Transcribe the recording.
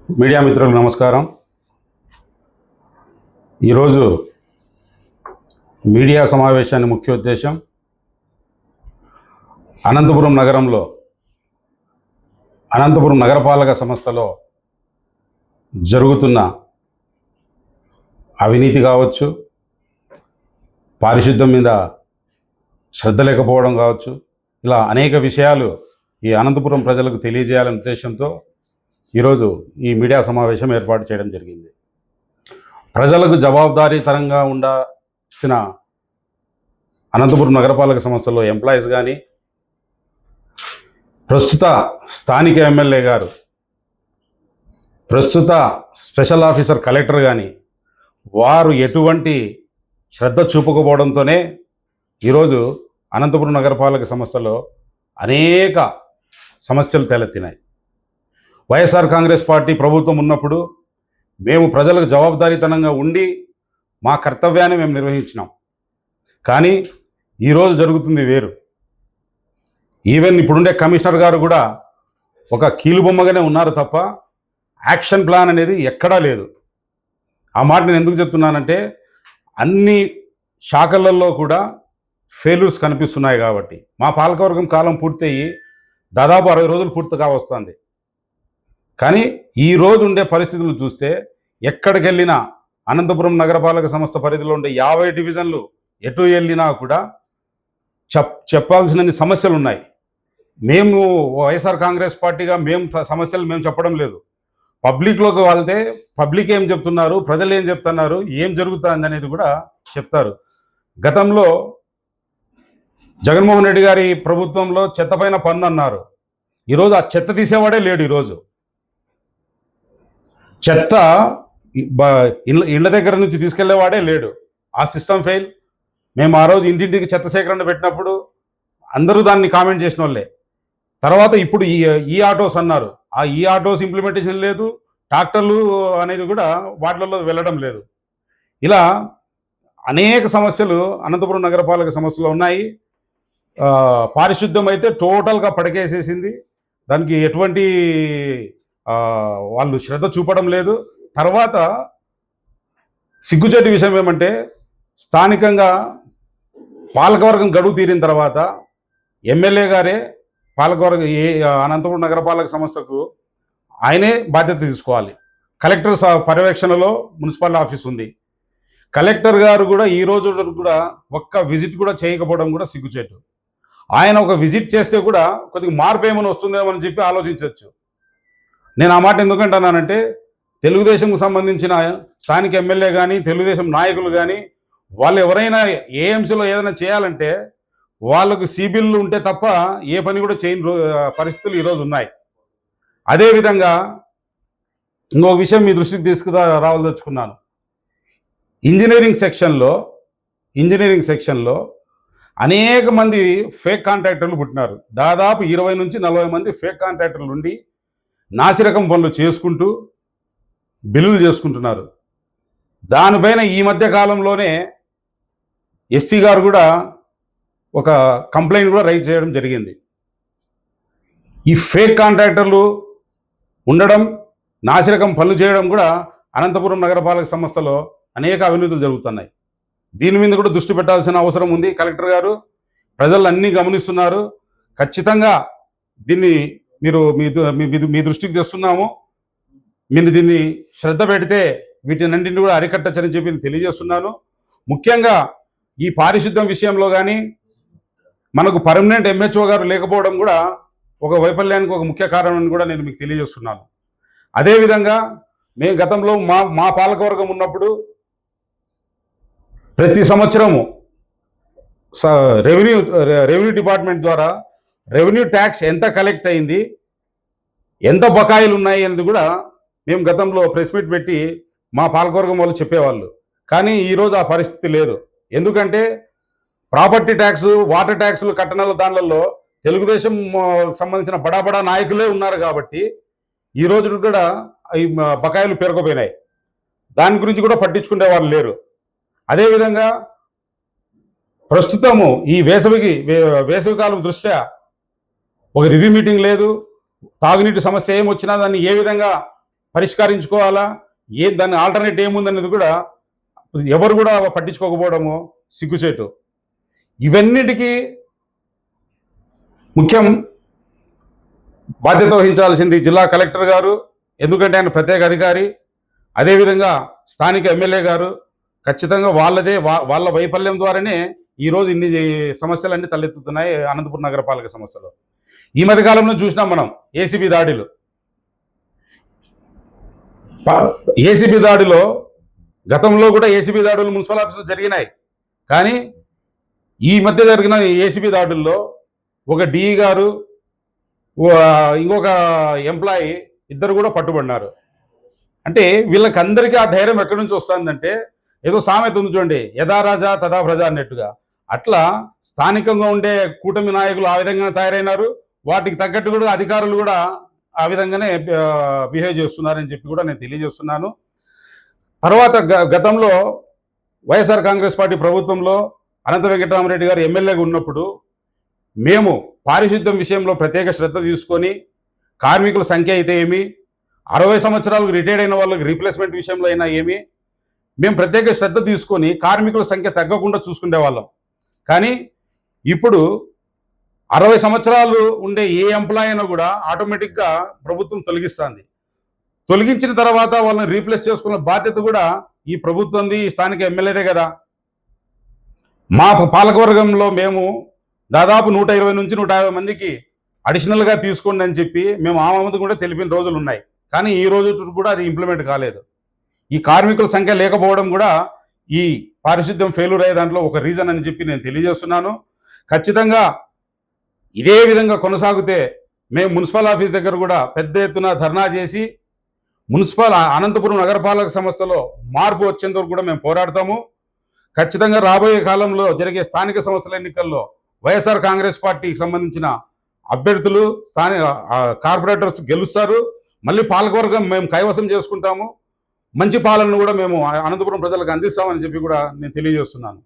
Media మిత్రులకు నమస్కారం. ఈరోజు మీడియా సమావేశాన్ని ముఖ్య ఉద్దేశం అనంతపురం నగరంలో అనంతపురం నగరపాలక సంస్థలో జరుగుతున్న అవినీతి కావచ్చు, పారిశుద్ధ్యం మీద శ్రద్ధ లేకపోవడం కావచ్చు, ఇలా అనేక విషయాలు ఈ అనంతపురం ప్రజలకు తెలియజేయాలనే ఉద్దేశంతో ఈరోజు ఈ మీడియా సమావేశం ఏర్పాటు చేయడం జరిగింది. ప్రజలకు జవాబుదారీతనంగా ఉండాల్సిన అనంతపురం నగరపాలక సంస్థలో ఎంప్లాయీస్ కానీ, ప్రస్తుత స్థానిక ఎమ్మెల్యే గారు, ప్రస్తుత స్పెషల్ ఆఫీసర్ కలెక్టర్ కానీ వారు ఎటువంటి శ్రద్ధ చూపకపోవడంతోనే ఈరోజు అనంతపురం నగరపాలక సంస్థలో అనేక సమస్యలు తలెత్తినాయి. వైఎస్ఆర్ కాంగ్రెస్ పార్టీ ప్రభుత్వం ఉన్నప్పుడు మేము ప్రజలకు జవాబుదారీతనంగా ఉండి మా కర్తవ్యాన్ని మేము నిర్వహించినాం. కానీ ఈరోజు జరుగుతుంది వేరు. ఈవెన్ ఇప్పుడుండే కమిషనర్ గారు కూడా ఒక కీలుబొమ్మగానే ఉన్నారు తప్ప యాక్షన్ ప్లాన్ అనేది ఎక్కడా లేదు. ఆ మాట నేను ఎందుకు చెప్తున్నానంటే అన్ని శాఖలలో కూడా ఫెయిల్యూర్స్ కనిపిస్తున్నాయి కాబట్టి. మా పాలకవర్గం కాలం పూర్తయి దాదాపు 60 రోజులు పూర్తిగా వస్తుంది. కానీ ఈరోజు ఉండే పరిస్థితులు చూస్తే ఎక్కడికి వెళ్ళినా అనంతపురం నగరపాలక సంస్థ పరిధిలో ఉండే 50 డివిజన్లు ఎటు వెళ్ళినా కూడా చెప్పాల్సిన సమస్యలు ఉన్నాయి. మేము వైఎస్ఆర్ కాంగ్రెస్ పార్టీగా సమస్యలు మేము చెప్పడం లేదు. పబ్లిక్లోకి వెళ్తే పబ్లిక్ ఏం చెప్తున్నారు, ప్రజలు ఏం చెప్తున్నారు, ఏం జరుగుతుంది అనేది కూడా చెప్తారు. గతంలో జగన్మోహన్ రెడ్డి గారి ప్రభుత్వంలో చెత్త పైన పన్ను అన్నారు. ఈరోజు ఆ చెత్త తీసేవాడే లేడు. ఈరోజు చెత్త ఇళ్ళ దగ్గర నుంచి తీసుకెళ్లేవాడే లేడు. ఆ సిస్టమ్ ఫెయిల్. మేము ఆ రోజు ఇంటింటికి చెత్త సేకరణ పెట్టినప్పుడు అందరూ దాన్ని కామెంట్ చేసిన వాళ్ళే. తర్వాత ఇప్పుడు ఈ ఆటోస్ అన్నారు. ఆ ఈ ఆటోస్ ఇంప్లిమెంటేషన్ లేదు. ట్రాక్టర్లు అనేది కూడా వాటిలలో వెళ్ళడం లేదు. ఇలా అనేక సమస్యలు అనంతపురం నగరపాలక సంస్థలో ఉన్నాయి. పారిశుద్ధ్యం అయితే టోటల్గా పడకేసేసింది. దానికి ఎటువంటి వాళ్ళు శ్రద్ధ చూపడం లేదు. తర్వాత సిగ్గుచేటి విషయం ఏమంటే స్థానికంగా పాలకవర్గం గడువు తీరిన తర్వాత ఎమ్మెల్యే గారే పాలకవర్గం అనంతపురం నగరపాలక సంస్థకు ఆయనే బాధ్యత తీసుకోవాలి. కలెక్టర్ పర్యవేక్షణలో మున్సిపల్ ఆఫీస్ ఉంది. కలెక్టర్ గారు కూడా ఈ రోజు కూడా ఒక్క విజిట్ కూడా చేయకపోవడం కూడా సిగ్గుచేటు. ఆయన ఒక విజిట్ చేస్తే కూడా కొద్దిగా మార్పు ఏమైనా వస్తుందేమో అని చెప్పి ఆలోచించవచ్చు. నేను ఆ మాట ఎందుకంటున్నానంటే తెలుగుదేశంకు సంబంధించిన స్థానిక ఎమ్మెల్యే కానీ, తెలుగుదేశం నాయకులు కానీ వాళ్ళు ఎవరైనా ఏఎంసీలో ఏదైనా చేయాలంటే వాళ్ళకు సిబిల్లు ఉంటే తప్ప ఏ పని కూడా చేయని పరిస్థితులు ఈరోజు ఉన్నాయి. అదేవిధంగా ఇంకో విషయం మీ దృష్టికి రావాల్దలుచుకున్నాను. ఇంజనీరింగ్ సెక్షన్లో అనేక మంది ఫేక్ కాంట్రాక్టర్లు పుట్టినారు. దాదాపు 20 నుంచి 40 మంది ఫేక్ కాంట్రాక్టర్లు ఉండి నాసిరకం పనులు చేసుకుంటూ బిల్లులు చేసుకుంటున్నారు. దానిపైన ఈ మధ్య కాలంలోనే ఎస్సీ గారు కూడా ఒక కంప్లైంట్ కూడా రైజ్ చేయడం జరిగింది. ఈ ఫేక్ కాంట్రాక్టర్లు ఉండడం, నాసిరకం పనులు చేయడం కూడా అనంతపురం నగరపాలక సంస్థలో అనేక అవినీతులు జరుగుతున్నాయి. దీని మీద కూడా దృష్టి పెట్టాల్సిన అవసరం ఉంది. కలెక్టర్ గారు ప్రజలు అన్నీ గమనిస్తున్నారు. ఖచ్చితంగా దీన్ని మీరు మీ దృష్టికి తెస్తున్నాము. మీరు దీన్ని శ్రద్ధ పెడితే వీటినన్నింటినీ కూడా అరికట్టచ్చని చెప్పి తెలియజేస్తున్నాను. ముఖ్యంగా ఈ పారిశుద్ధ్యం విషయంలో కానీ మనకు పర్మనెంట్ ఎంహెచ్ఓ గారు లేకపోవడం కూడా ఒక వైఫల్యానికి ఒక ముఖ్య కారణం అని కూడా నేను మీకు తెలియజేస్తున్నాను. అదేవిధంగా మేము గతంలో మా పాలకవర్గం ఉన్నప్పుడు ప్రతి సంవత్సరము రెవెన్యూ డిపార్ట్మెంట్ ద్వారా రెవెన్యూ ట్యాక్స్ ఎంత కలెక్ట్ అయింది, ఎంత బకాయిలు ఉన్నాయి అనేది కూడా మేము గతంలో ప్రెస్ మీట్ పెట్టి మా పాలకవర్గం వాళ్ళు చెప్పేవాళ్ళు. కానీ ఈరోజు ఆ పరిస్థితి లేదు. ఎందుకంటే ప్రాపర్టీ ట్యాక్స్, వాటర్ ట్యాక్స్లు కట్టనాల దానిలలో తెలుగుదేశం సంబంధించిన బడా నాయకులే ఉన్నారు కాబట్టి ఈరోజు కూడా ఈ బకాయిలు పెరగపోయినాయి. దాని గురించి కూడా పట్టించుకునే వాళ్ళు లేరు. అదేవిధంగా ప్రస్తుతము ఈ వేసవికాలం దృష్ట్యా ఒక రివ్యూ మీటింగ్ లేదు. తాగునీటి సమస్య ఏమొచ్చినా దాన్ని ఏ విధంగా పరిష్కరించుకోవాలా, దాన్ని ఆల్టర్నేట్ ఏముందనేది కూడా ఎవరు కూడా పట్టించుకోకపోవడము సిగ్గుచేటు. ఇవన్నిటికీ ముఖ్యం బాధ్యత వహించాల్సింది జిల్లా కలెక్టర్ గారు, ఎందుకంటే ఆయన ప్రత్యేక అధికారి. అదేవిధంగా స్థానిక ఎమ్మెల్యే గారు ఖచ్చితంగా వాళ్ళ వైఫల్యం ద్వారానే ఈరోజు ఇన్ని సమస్యలన్నీ తలెత్తుతున్నాయి అనంతపురం నగరపాలక సంస్థలో. ఈ మధ్య కాలంలో చూసినాం మనం ఏసీబీ దాడులు. ఏసీబీ దాడిలో గతంలో కూడా ఏసీబీ దాడులు మున్సిపల్ ఆఫీసులో జరిగినాయి. కానీ ఈ మధ్య జరిగిన ఏసీబీ దాడుల్లో ఒక డిఈ గారు, ఇంకొక ఎంప్లాయీ ఇద్దరు కూడా పట్టుబడినారు. అంటే వీళ్ళకందరికీ ఆ ధైర్యం ఎక్కడి నుంచి వస్తుందంటే, ఏదో సామెత ఉంది చూడండి, యథా రాజా తథా ప్రజ అన్నట్టుగా. అట్లా స్థానికంగా ఉండే కూటమి నాయకులు ఆ విధంగా తయారైనారు. వాటికి తగ్గట్టు కూడా అధికారులు కూడా ఆ విధంగానే బిహేవ్ చేస్తున్నారని చెప్పి కూడా నేను తెలియజేస్తున్నాను. తర్వాత గతంలో వైఎస్ఆర్ కాంగ్రెస్ పార్టీ ప్రభుత్వంలో అనంత వెంకటరామరెడ్డి గారు ఎమ్మెల్యేగా ఉన్నప్పుడు మేము పారిశుద్ధ్యం విషయంలో ప్రత్యేక శ్రద్ధ తీసుకొని, కార్మికుల సంఖ్య అయితే ఏమి, 60 సంవత్సరాలకు రిటైర్డ్ అయిన వాళ్ళకి రీప్లేస్మెంట్ విషయంలో అయినా ఏమి, మేము ప్రత్యేక శ్రద్ధ తీసుకొని కార్మికుల సంఖ్య తగ్గకుండా చూసుకునే వాళ్ళం. కానీ ఇప్పుడు 60 సంవత్సరాలు ఉండే ఏ ఎంప్లాయ్ అయినా కూడా ఆటోమేటిక్గా ప్రభుత్వం తొలగిస్తుంది. తొలగించిన తర్వాత వాళ్ళని రీప్లేస్ చేసుకున్న బాధ్యత కూడా ఈ ప్రభుత్వంది, ఈ స్థానిక ఎమ్మెల్యేదే కదా. మా పాలకవర్గంలో మేము దాదాపు 120 నుంచి 150 మందికి అడిషనల్గా తీసుకోండి అని చెప్పి మేము ఆమోదం కూడా తెలిపిన రోజులు ఉన్నాయి. కానీ ఈ రోజు కూడా అది ఇంప్లిమెంట్ కాలేదు. ఈ కార్మికుల సంఖ్య లేకపోవడం కూడా ఈ పారిశుద్ధ్యం ఫెయిల్యూర్ అయ్యే దాంట్లో ఒక రీజన్ అని చెప్పి నేను తెలియజేస్తున్నాను. ఖచ్చితంగా ఇదే విధంగా కొనసాగితే మేము మున్సిపల్ ఆఫీస్ దగ్గర కూడా పెద్ద ఎత్తున ధర్నా చేసి అనంతపురం నగరపాలక సంస్థలో మార్పు వచ్చేంత వరకు కూడా మేము పోరాడతాము. ఖచ్చితంగా రాబోయే కాలంలో జరిగే స్థానిక సంస్థల ఎన్నికల్లో వైఎస్ఆర్ కాంగ్రెస్ పార్టీకి సంబంధించిన అభ్యర్థులు, కార్పొరేటర్స్ గెలుస్తారు. మళ్ళీ పాలకవర్గం మేము కైవసం చేసుకుంటాము. మంచి పాలనను కూడా మేము అనంతపురం ప్రజలకు అందిస్తామని చెప్పి కూడా నేను తెలియజేస్తున్నాను.